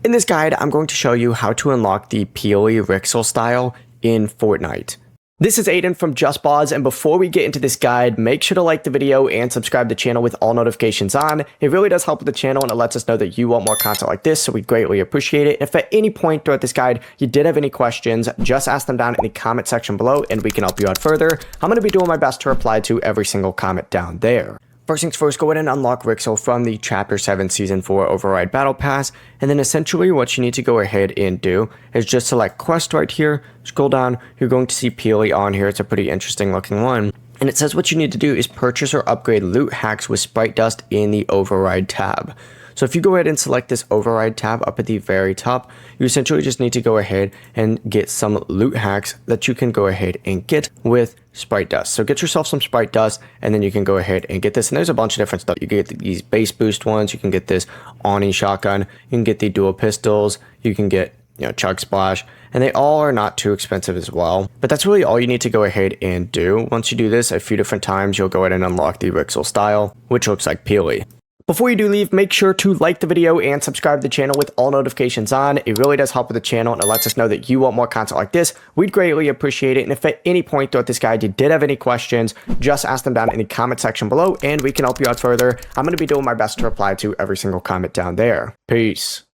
In this guide, I'm going to show you how to unlock the Peely Wrixel style in Fortnite. This is Aiden from JustBoz, and before we get into this guide, make sure to like the video and subscribe to the channel with all notifications on. It really does help with the channel, and it lets us know that you want more content like this, so we greatly appreciate it. If at any point throughout this guide you did have any questions, just ask them down in the comment section below, and we can help you out further. I'm going to be doing my best to reply to every single comment down there. First things first, go ahead and unlock Wrixel from the Chapter 7 Season 4 Override Battle Pass, and then essentially what you need to go ahead and do is just select Quest right here, scroll down, you're going to see Peely on here. It's a pretty interesting looking one. And it says what you need to do is purchase or upgrade loot hacks with Sprite Dust in the Override tab. So if you go ahead and select this Override tab up at the very top, you essentially just need to go ahead and get some loot hacks that you can go ahead and get with Sprite Dust. So get yourself some Sprite Dust, and then you can go ahead and get this. And there's a bunch of different stuff. You can get these base boost ones. You can get this Awning shotgun. You can get the dual pistols. You can get Chug Splash, and they all are not too expensive as well. But that's really all you need to go ahead and do. Once you do this a few different times, you'll go ahead and unlock the Wrixel style, which looks like Peely. Before you do leave, make sure to like the video and subscribe to the channel with all notifications on. It really does help with the channel, and it lets us know that you want more content like this. We'd greatly appreciate it. And if at any point throughout this guide you did have any questions, just ask them down in the comment section below, and we can help you out further. I'm going to be doing my best to reply to every single comment down there. Peace.